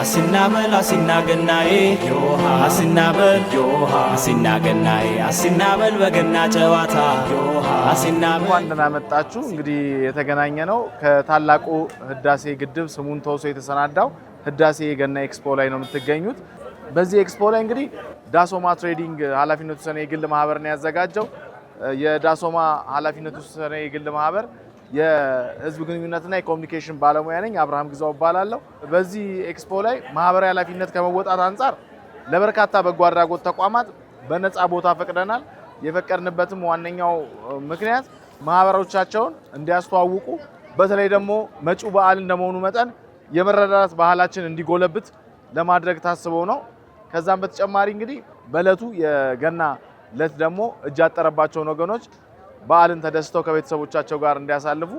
አሲናበል አሲናገናዬ ዮሃ አሲናበል ዮሃ አሲናገናዬ አሲናበል በገና ጨዋታ ዮሃ አሲናበል እንኳን መጣችሁ። እንግዲህ የተገናኘ ነው ከታላቁ ህዳሴ ግድብ ስሙን ተወሶ የተሰናዳው ህዳሴ የገና ኤክስፖ ላይ ነው የምትገኙት። በዚህ ኤክስፖ ላይ እንግዲህ ዳሶማ ትሬዲንግ ኃላፊነቱ የተወሰነ የግል ማህበር ነው ያዘጋጀው። የዳሶማ ኃላፊነቱ የተወሰነ የግል ማህበር የህዝብ ግንኙነትና የኮሙኒኬሽን ባለሙያ ነኝ። አብርሃም ግዛው እባላለሁ። በዚህ ኤክስፖ ላይ ማህበራዊ ኃላፊነት ከመወጣት አንፃር ለበርካታ በጎ አድራጎት ተቋማት በነፃ ቦታ ፈቅደናል። የፈቀድንበትም ዋነኛው ምክንያት ማህበሮቻቸውን እንዲያስተዋውቁ፣ በተለይ ደግሞ መጪው በዓል እንደመሆኑ መጠን የመረዳዳት ባህላችን እንዲጎለብት ለማድረግ ታስበው ነው። ከዛም በተጨማሪ እንግዲህ በእለቱ የገና ዕለት ደግሞ እጅ ያጠረባቸውን ወገኖች በዓልን ተደስተው ከቤተሰቦቻቸው ጋር እንዲያሳልፉ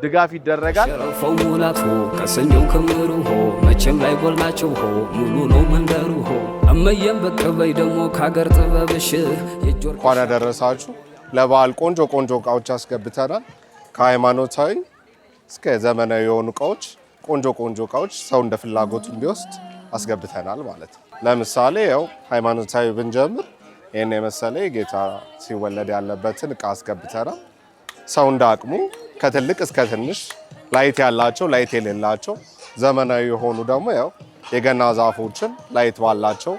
ድጋፍ ይደረጋል። ሸረፈው ሙላቱ ከሰኞው ከምሩ ሆ መቼም ላይ ጎልናቸው ሆ ሙሉ ነው መንደሩ ሆ እመየም በቀበይ ደግሞ ካገር ጥበብሽ የጆር እንኳን ያደረሳችሁ። ለበዓል ቆንጆ ቆንጆ እቃዎች አስገብተናል። ከሃይማኖታዊ እስከ ዘመናዊ የሆኑ እቃዎች ቆንጆ ቆንጆ እቃዎች ሰው እንደ ፍላጎቱ እንዲወስድ አስገብተናል ማለት ነው። ለምሳሌ ያው ሃይማኖታዊ ብንጀምር ይሄን የመሰለ ጌታ ሲወለድ ያለበትን እቃ አስገብተናል። ሰው እንደ አቅሙ ከትልቅ እስከ ትንሽ ላይት ያላቸው፣ ላይት የሌላቸው፣ ዘመናዊ የሆኑ ደግሞ ያው የገና ዛፎችን ላይት ባላቸው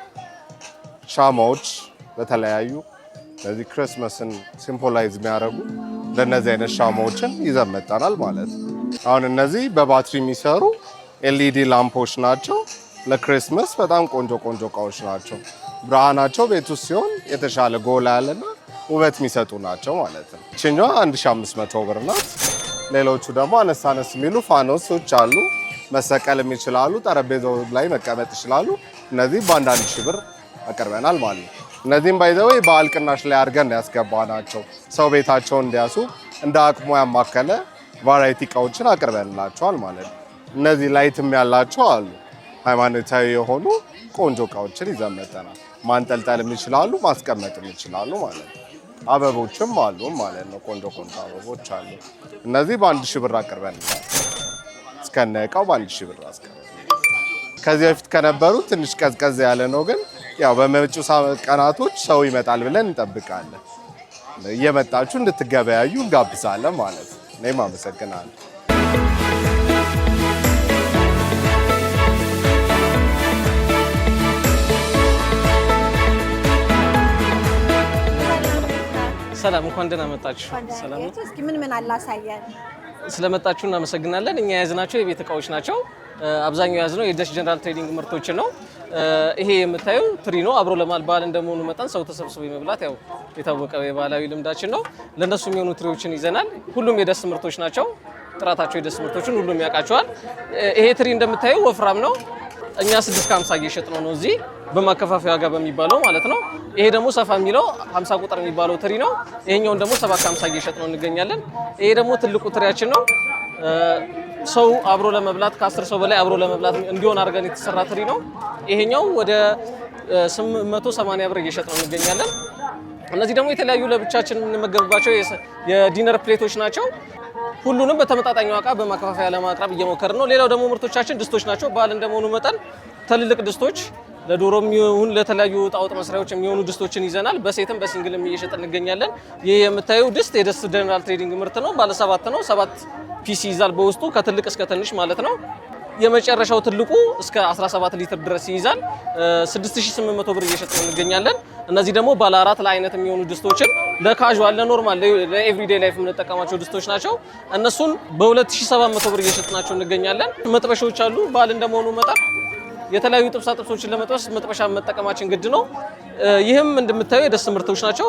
ሻማዎች በተለያዩ ለዚህ ክርስማስን ሲምቦላይዝ የሚያደርጉ ለነዚህ አይነት ሻማዎችን ይዘን መጣናል ማለት ነው። አሁን እነዚህ በባትሪ የሚሰሩ ኤልኢዲ ላምፖች ናቸው። ለክሪስማስ በጣም ቆንጆ ቆንጆ እቃዎች ናቸው። ብርሃናቸው ቤት ውስጥ ሲሆን የተሻለ ጎላ ያለና ውበት የሚሰጡ ናቸው ማለት ነው። እቺኛዋ 1500 ብር ናት። ሌሎቹ ደግሞ አነስ አነስ የሚሉ ፋኖሶች አሉ። መሰቀልም ይችላሉ፣ ጠረጴዛው ላይ መቀመጥ ይችላሉ። እነዚህ በአንዳንድ ሺህ ብር አቅርበናል ማለት ነው። እነዚህም ባይዘው በዓል ቅናሽ ላይ አድርገን ያስገባናቸው ሰው ቤታቸውን እንዲያሱ እንደ አቅሙ ያማከለ ቫራይቲ እቃዎችን አቅርበንላቸዋል ማለት ነው። እነዚህ ላይትም ያላቸው አሉ። ሃይማኖታዊ የሆኑ ቆንጆ እቃዎችን ይዘን መጥተናል። ማንጠልጠልም ይችላሉ፣ ማስቀመጥም ይችላሉ ማለት ነው። አበቦችም አሉ ማለት ነው። ቆንጆ ቆንጆ አበቦች አሉ። እነዚህ በ1000 ብር አቅርበንላል። እስከነ እቃው በ1000 ብር አስቀርበን። ከዚህ በፊት ከነበሩ ትንሽ ቀዝቀዝ ያለ ነው፣ ግን ያው በመጪው ቀናቶች ሰው ይመጣል ብለን እንጠብቃለን። እየመጣችሁ እንድትገበያዩ እንጋብዛለን ማለት ነው። እኔም አመሰግናለሁ። ሰላም እንኳን ደህና መጣችሁ። ሰላም ነው። እስኪ ምን አላሳየን። ስለመጣችሁ እናመሰግናለን። እኛ የያዝናቸው የቤት እቃዎች ናቸው። አብዛኛው የያዝነው የደሽ ጀነራል ትሬዲንግ ምርቶችን ነው። ይሄ የምታዩ ትሪ ነው። አብሮ ለማል በዓል እንደመሆኑ መጠን ሰው ተሰብስቦ የመብላት ያው የታወቀ የባህላዊ ልምዳችን ነው። ለነሱ የሚሆኑ ትሪዎችን ይዘናል። ሁሉም የደስ ምርቶች ናቸው። ጥራታቸው የደስ ምርቶችን ሁሉም ያውቃቸዋል። ይሄ ትሪ እንደምታዩ ወፍራም ነው። እኛ 650 እየሸጥነው ነው እዚህ በማከፋፈያ ዋጋ በሚባለው ማለት ነው። ይሄ ደግሞ ሰፋ የሚለው 50 ቁጥር የሚባለው ትሪ ነው። ይሄኛውን ደግሞ 750 እየሸጥነው እንገኛለን። ይሄ ደግሞ ትልቁ ትሪያችን ነው። ሰው አብሮ ለመብላት ከ10 ሰው በላይ አብሮ ለመብላት እንዲሆን አድርገን የተሰራ ትሪ ነው። ይሄኛው ወደ 880 ብር እየሸጥነው እንገኛለን። እነዚህ ደግሞ የተለያዩ ለብቻችን የምንመገብባቸው የዲነር ፕሌቶች ናቸው። ሁሉንም በተመጣጣኝ ዋጋ በማከፋፈያ ለማቅረብ እየሞከርን ነው። ሌላው ደግሞ ምርቶቻችን ድስቶች ናቸው። በዓል እንደመሆኑ መጠን ትልልቅ ድስቶች ለዶሮም ይሁን ለተለያዩ ጣውጥ መስሪያዎች የሚሆኑ ድስቶችን ይዘናል። በሴትም በሲንግልም እየሸጥን እንገኛለን። ይህ የምታዩ ድስት የደስ ጀነራል ትሬዲንግ ምርት ነው። ባለ 7 ነው። 7 ፒሲ ይዛል በውስጡ ከትልቅ እስከ ትንሽ ማለት ነው። የመጨረሻው ትልቁ እስከ 17 ሊትር ድረስ ይይዛል። 6800 ብር እየሸጥን እንገኛለን። እነዚህ ደግሞ ባለ 4 ለአይነት የሚሆኑ ድስቶችን ለካዥዋል ለኖርማል ለኤቭሪዴይ ላይፍ የምንጠቀማቸው ድስቶች ናቸው። እነሱን በ2700 ብር እየሸጥናቸው እንገኛለን። መጥበሻዎች አሉ። በዓል እንደመሆኑ መጠን የተለያዩ ጥብሳ ጥብሶችን ለመጥበስ መጥበሻ መጠቀማችን ግድ ነው። ይህም እንደምታዩ የደስ ምርቶች ናቸው።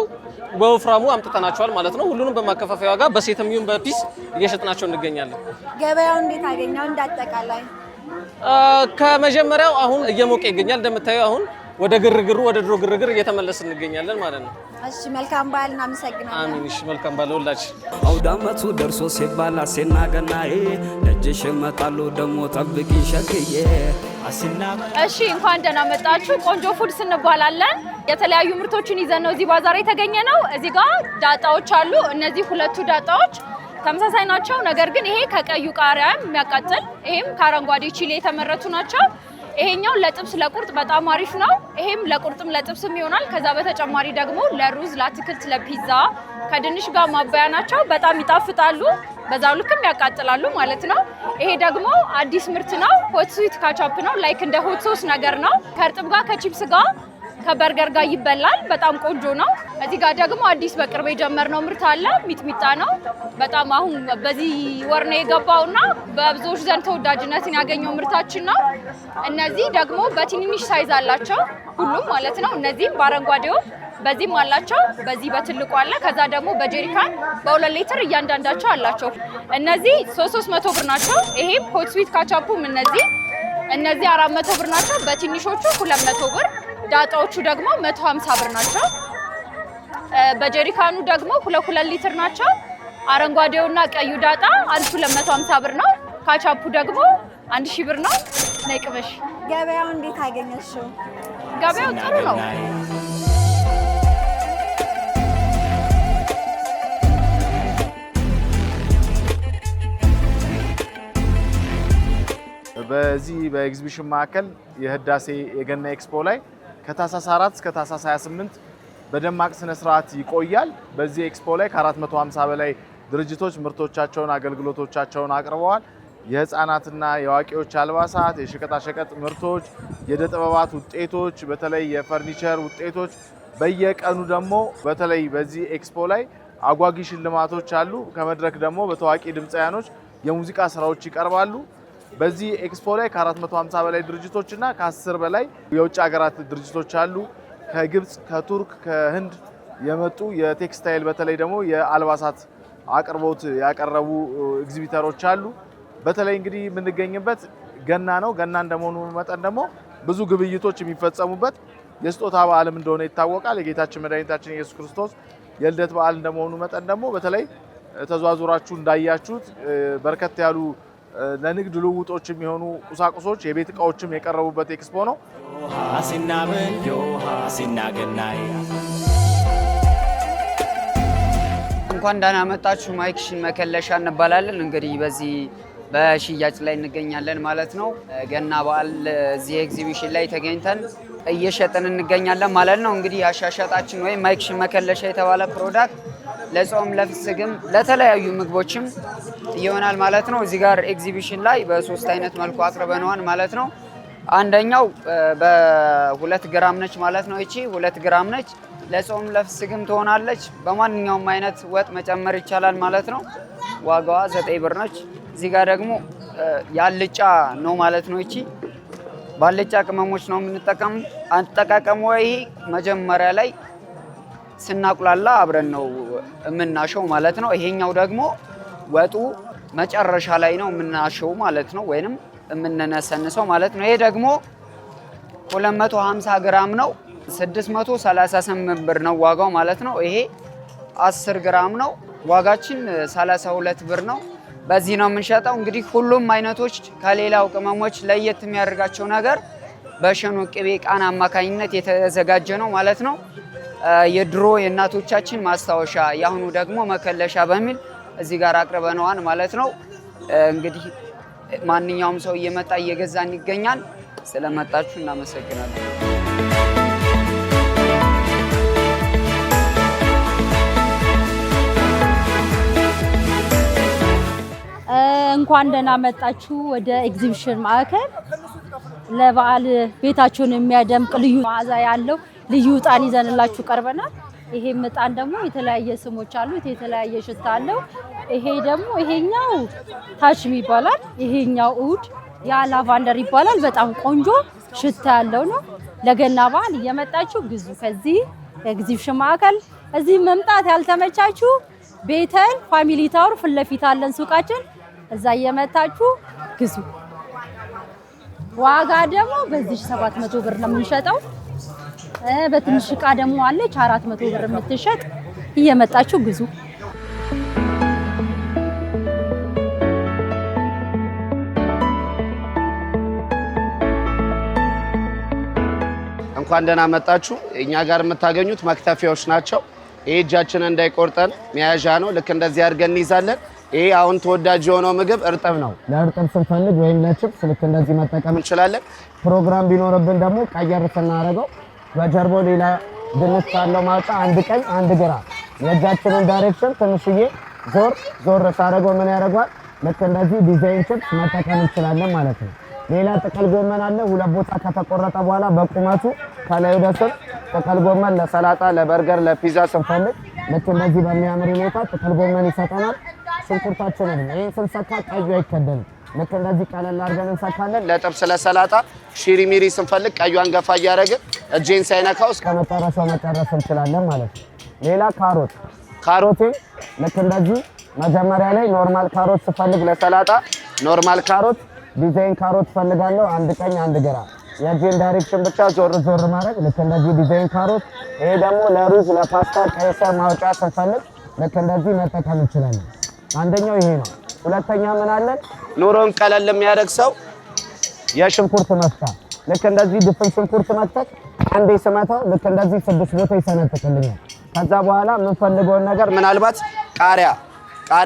በወፍራሙ አምጥተናቸዋል ማለት ነው። ሁሉንም በማከፋፈያ ዋጋ በሴትም ይሁን በፒስ እየሸጥናቸው እንገኛለን። ገበያው እንዴት አገኘው? እንዳጠቃላይ ከመጀመሪያው አሁን እየሞቀ ይገኛል። እንደምታዩ አሁን ወደ ግርግሩ ወደ ድሮ ግርግር እየተመለስን እንገኛለን ማለት ነው። እሺ መልካም በዓል እናመሰግናለን። አሜን። እሺ መልካም በዓል ሁላችን። አውደ ዓመቱ ደርሶ ሲባል አሴና ገናዬ ደጅሽ እመጣለሁ ደግሞ ጠብቂ ሸክዬ አሲናበል እሺ እንኳን ደህና መጣችሁ። ቆንጆ ፉድስ እንባላለን። የተለያዩ ምርቶችን ይዘን ነው እዚህ ባዛር የተገኘ ነው። እዚህ ጋር ዳጣዎች አሉ። እነዚህ ሁለቱ ዳጣዎች ተመሳሳይ ናቸው። ነገር ግን ይሄ ከቀዩ ቃሪያ የሚያቃጥል ይሄም ከአረንጓዴ ቺሊ የተመረቱ ናቸው። ይሄኛው ለጥብስ ለቁርጥ በጣም አሪፍ ነው። ይሄም ለቁርጥም ለጥብስም ይሆናል። ከዛ በተጨማሪ ደግሞ ለሩዝ፣ ለአትክልት፣ ለፒዛ ከድንች ጋር ማባያ ናቸው። በጣም ይጣፍጣሉ፣ በዛው ልክም ያቃጥላሉ ማለት ነው። ይሄ ደግሞ አዲስ ምርት ነው። ሆት ስዊት ካቻፕ ነው። ላይክ እንደ ሆት ሶስ ነገር ነው። ከእርጥብ ጋር ከቺፕስ ጋር ከበርገር ጋር ይበላል። በጣም ቆንጆ ነው። እዚህ ጋር ደግሞ አዲስ በቅርብ የጀመርነው ምርት አለ። ሚጥሚጣ ነው። በጣም አሁን በዚህ ወር ነው የገባውና በብዙዎች ዘንድ ተወዳጅነትን ያገኘው ምርታችን ነው። እነዚህ ደግሞ በትንንሽ ሳይዝ አላቸው ሁሉም ማለት ነው። እነዚህም በአረንጓዴው በዚህም አላቸው። በዚህ በትልቁ አለ። ከዛ ደግሞ በጀሪካን በ2 ሊትር እያንዳንዳቸው አላቸው። እነዚህ 300 ብር ናቸው። ይሄም ሆት ስዊት ካቻፑም እነዚህ 400 ብር ናቸው። በትንሾቹ 200 ብር፣ ዳጣዎቹ ደግሞ 150 ብር ናቸው። በጀሪካኑ ደግሞ 2 ሊትር ናቸው። አረንጓዴውና ቀዩ ዳጣ አንዱ 250 ብር ነው። ካቻፑ ደግሞ 1000 ብር ነው። ነይ ቅመሽ። ገበያው እንዴት አገኘሽው? ገበያው ጥሩ ነው። በዚህ በኤግዚቢሽን ማዕከል የህዳሴ የገና ኤክስፖ ላይ ከታህሳስ 4 እስከ ታህሳስ 28 በደማቅ ስነ ስርዓት ይቆያል። በዚህ ኤክስፖ ላይ ከ450 በላይ ድርጅቶች ምርቶቻቸውን፣ አገልግሎቶቻቸውን አቅርበዋል። የህፃናትና የአዋቂዎች አልባሳት፣ የሸቀጣሸቀጥ ምርቶች፣ የእደ ጥበባት ውጤቶች፣ በተለይ የፈርኒቸር ውጤቶች፣ በየቀኑ ደግሞ በተለይ በዚህ ኤክስፖ ላይ አጓጊ ሽልማቶች አሉ። ከመድረክ ደግሞ በታዋቂ ድምፃውያኖች የሙዚቃ ስራዎች ይቀርባሉ። በዚህ ኤክስፖ ላይ ከ450 በላይ ድርጅቶች እና ከ10 በላይ የውጭ ሀገራት ድርጅቶች አሉ። ከግብፅ፣ ከቱርክ፣ ከህንድ የመጡ የቴክስታይል በተለይ ደግሞ የአልባሳት አቅርቦት ያቀረቡ ኤግዚቢተሮች አሉ። በተለይ እንግዲህ የምንገኝበት ገና ነው። ገና እንደመሆኑ መጠን ደግሞ ብዙ ግብይቶች የሚፈጸሙበት የስጦታ በዓልም እንደሆነ ይታወቃል። የጌታችን መድኃኒታችን ኢየሱስ ክርስቶስ የልደት በዓል እንደመሆኑ መጠን ደግሞ በተለይ ተዟዙራችሁ እንዳያችሁት በርከት ያሉ ለንግድ ልውውጦች የሚሆኑ ቁሳቁሶች፣ የቤት እቃዎችም የቀረቡበት ኤክስፖ ነው። አሲናበል ዮሃ አሲናገናይ እንኳን ደህና መጣችሁ። ማይክሽን መከለሻ እንባላለን። እንግዲህ በዚህ በሽያጭ ላይ እንገኛለን ማለት ነው። ገና በዓል እዚህ ኤግዚቢሽን ላይ ተገኝተን እየሸጥን እንገኛለን ማለት ነው። እንግዲህ አሻሻጣችን ወይም ማይክሽን መከለሻ የተባለ ፕሮዳክት ለጾም፣ ለፍስግም፣ ለተለያዩ ምግቦችም ይሆናል ማለት ነው። እዚህ ጋር ኤግዚቢሽን ላይ በ3 አይነት መልኩ አቅርበነዋል ማለት ነው። አንደኛው በ2 ግራም ነች ማለት ነው። እቺ 2 ግራም ነች። ለጾም ለፍስግም ትሆናለች። በማንኛውም አይነት ወጥ መጨመር ይቻላል ማለት ነው። ዋጋዋ 9 ብር ነች። እዚህ ጋር ደግሞ ያልጫ ነው ማለት ነው። እቺ ባልጫ ቅመሞች ነው የምንጠቀም። አጠቃቀሙ ይሄ መጀመሪያ ላይ ስናቁላላ አብረን ነው የምናሸው ማለት ነው። ይሄኛው ደግሞ ወጡ መጨረሻ ላይ ነው የምናሸው ማለት ነው፣ ወይንም የምንነሰንሰው ማለት ነው። ይሄ ደግሞ 250 ግራም ነው፣ 638 ብር ነው ዋጋው ማለት ነው። ይሄ 10 ግራም ነው፣ ዋጋችን 32 ብር ነው። በዚህ ነው የምንሸጠው። እንግዲህ ሁሉም አይነቶች ከሌላው ቅመሞች ለየት የሚያደርጋቸው ነገር በሸኖ ቅቤ ቃና አማካኝነት የተዘጋጀ ነው ማለት ነው። የድሮ የእናቶቻችን ማስታወሻ፣ የአሁኑ ደግሞ መከለሻ በሚል እዚህ ጋር አቅርበነዋል ማለት ነው። እንግዲህ ማንኛውም ሰው እየመጣ እየገዛን ይገኛል። ስለመጣችሁ እናመሰግናለን። እንኳን ደህና መጣችሁ ወደ ኤግዚቢሽን ማዕከል። ለበዓል ቤታችሁን የሚያደምቅ ልዩ መዓዛ ያለው ልዩ ዕጣን ይዘንላችሁ ቀርበናል። ይሄም ዕጣን ደግሞ የተለያየ ስሞች አሉት፣ የተለያየ ሽታ አለው። ይሄ ደግሞ ይሄኛው ታሽም ይባላል፣ ይሄኛው ኡድ ያ ላቫንደር ይባላል። በጣም ቆንጆ ሽታ ያለው ነው። ለገና በዓል እየመጣችሁ ግዙ ከዚህ ኤግዚቢሽን ማዕከል። እዚህ መምጣት ያልተመቻችሁ ቤተል ፋሚሊ ታወር ፊት ለፊት አለን ሱቃችን፣ እዛ እየመጣችሁ ግዙ። ዋጋ ደግሞ በዚህ 700 ብር ነው የምንሸጠው። በትንሽ ዕቃ ደግሞ አለች 400 ብር የምትሸጥ፣ እየመጣችሁ ግዙ። እንኳን ደህና መጣችሁ። እኛ ጋር የምታገኙት መክተፊያዎች ናቸው። ይሄ እጃችንን እንዳይቆርጠን መያዣ ነው። ልክ እንደዚህ አድርገን እንይዛለን። ይሄ አሁን ተወዳጅ የሆነው ምግብ እርጥብ ነው። ለእርጥብ ስንፈልግ ወይም ለቺፕስ ልክ እንደዚህ መጠቀም እንችላለን። ፕሮግራም ቢኖርብን ደግሞ ቀየር ስናደርገው በጀርባው ሌላ ድንች ካለው ማውጫ አንድ ቀኝ አንድ ግራ የእጃችንን ዳይሬክሽን ትንሽዬ ዞር ሳደርገው ምን ያደርጋል? ልክ እንደዚህ ዲዛይን ቺፕስ መጠቀም እንችላለን ማለት ነው። ሌላ ጥቅል ጎመን አለ። ሁለት ቦታ ከተቆረጠ በኋላ በቁመቱ ከላይ ወደ ስር ጥቅል ጎመን ለሰላጣ፣ ለበርገር፣ ለፒዛ ስንፈልግ ልክ እንደዚህ በሚያምር ሁኔታ ጥቅል ጎመን ይሰጠናል። ሽንኩርታችንን ይሄን ስንሰካ ቀዩ አይከደንም። ልክ እንደዚህ ቀለል አድርገን እንሰካለን። ለጥብስ ለሰላጣ ሽሪሚሪ ስንፈልግ ቀዩን ገፋ እያደረግን እጄን ሳይነካው እስከ መጨረሻው መጨረስ እንችላለን ማለት ነው። ሌላ ካሮትን ልክ እንደዚህ መጀመሪያ ላይ ኖርማል ካሮት ስፈልግ ለሰላጣ ኖርማል ካሮት፣ ዲዛይን ካሮት ፈልጋለሁ አንድ ቀኝ አንድ ግራ የእጄን ዳይሬክሽን ብቻ ዞር ማድረግ ልክ እንደዚህ ዲዛይን ካሮት። ይሄ ደግሞ ለሩዝ ለፓስታ ቀይ ስር ማውጫ ስንፈልግ ልክ እንደዚህ መጠቀም እንችላለን። አንደኛው ይሄ ነው። ሁለተኛ ምን አለን? ኑሮን ቀለል የሚያደርግ ሰው የሽንኩርት መፍጫ ልክ እንደዚህ ድፍን ሽንኩርት መክተት አንዴ ስመታው ልክ እንደዚህ 6 ቦታ ይሰነጥቅልኛል። ከዛ በኋላ የምንፈልገውን ነገር ምናልባት ቃሪያ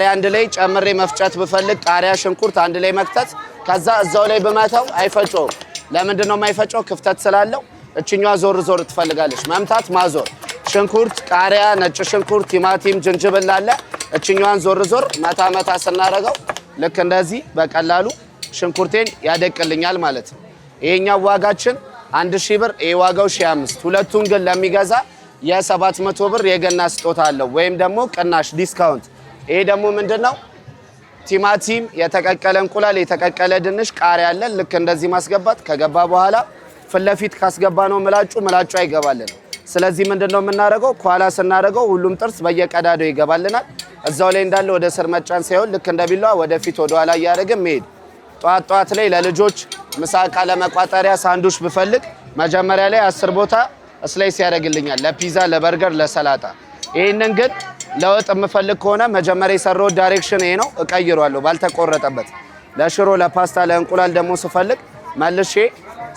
አንድ ላይ ጨምሬ መፍጨት ብፈልግ ቃሪያ ሽንኩርት አንድ ላይ መክተት ከዛ እዛው ላይ በመታው አይፈጨውም። ለምንድን ነው የማይፈጨው? ክፍተት ስላለው። እችኛዋ ዞር ትፈልጋለች መምታት ማዞር። ሽንኩርት፣ ቃሪያ፣ ነጭ ሽንኩርት፣ ቲማቲም፣ ዝንጅብል አለ። እችኛዋን ዞር መታ ስናደርገው ልክ እንደዚህ በቀላሉ ሽንኩርቴን ያደቅልኛል ማለት ነው። ይሄኛው ዋጋችን 1000 ብር፣ ይሄ ዋጋው 1500። ሁለቱን ግን ለሚገዛ የ700 ብር የገና ስጦታ አለው ወይም ደግሞ ቅናሽ ዲስካውንት። ይሄ ደግሞ ምንድነው? ቲማቲም፣ የተቀቀለ እንቁላል፣ የተቀቀለ ድንች፣ ቃሪያ አለ። ልክ እንደዚህ ማስገባት ከገባ በኋላ ፊት ለፊት ካስገባ ነው ምላጩ አይገባልን። ስለዚህ ምንድነው የምናደርገው? ኳላ ስናደርገው ሁሉም ጥርስ በየቀዳዳው ይገባልናል። እዛው ላይ እንዳለ ወደ ስር መጫን ሳይሆን ልክ እንደቢላዋ ወደፊት ወደ ኋላ እያደረግን መሄድ። ጧት ላይ ለልጆች ምሳቃ ለመቋጠሪያ ሳንዱች ብፈልግ መጀመሪያ ላይ 10 ቦታ ስላይስ ያደርግልኛል፣ ለፒዛ፣ ለበርገር፣ ለሰላጣ። ይሄንን ግን ለወጥ የምፈልግ ከሆነ መጀመሪያ የሰራው ዳይሬክሽን ይሄ ነው፣ እቀይሯለሁ ባልተቆረጠበት። ለሽሮ፣ ለፓስታ፣ ለእንቁላል ደግሞ ስፈልግ መልሼ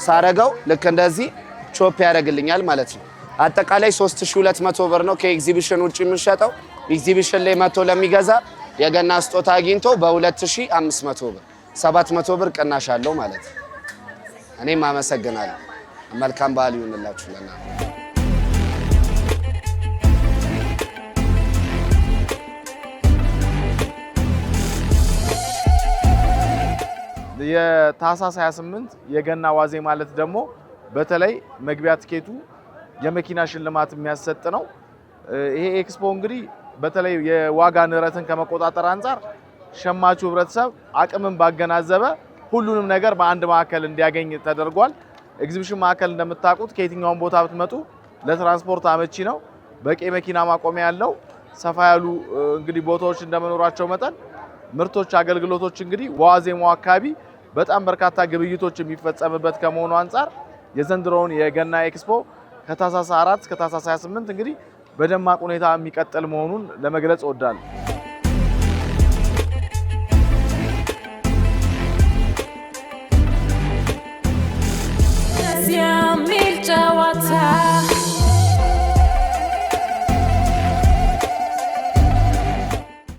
ሳረገው ልክ እንደዚህ ቾፕ ያደርግልኛል ማለት ነው። አጠቃላይ 3200 ብር ነው ከኤግዚቢሽን ውጪ የምንሸጠው። ኤግዚቢሽን ላይ መጥቶ ለሚገዛ የገና ስጦታ አግኝቶ በ2500 ብር 700 ብር ቅናሽ አለው ማለት ነው። እኔም አመሰግናለሁ። መልካም በዓል ይሁንላችሁ ለእናንተ። የታህሳስ 28 የገና ዋዜ ማለት ደግሞ በተለይ መግቢያ ትኬቱ የመኪና ሽልማት የሚያሰጥ ነው። ይሄ ኤክስፖ እንግዲህ በተለይ የዋጋ ንረትን ከመቆጣጠር አንጻር ሸማቹ ህብረተሰብ አቅምን ባገናዘበ ሁሉንም ነገር በአንድ ማዕከል እንዲያገኝ ተደርጓል። ኤግዚቢሽን ማዕከል እንደምታውቁት ከየትኛውም ቦታ ብትመጡ ለትራንስፖርት አመቺ ነው። በቂ መኪና ማቆሚያ ያለው ሰፋ ያሉ እንግዲህ ቦታዎች እንደመኖራቸው መጠን ምርቶች፣ አገልግሎቶች እንግዲህ በዋዜማው አካባቢ በጣም በርካታ ግብይቶች የሚፈጸምበት ከመሆኑ አንጻር የዘንድሮውን የገና ኤክስፖ ከታህሳስ 4 እስከ ታህሳስ 28 እንግዲህ በደማቅ ሁኔታ የሚቀጥል መሆኑን ለመግለጽ እወዳለሁ።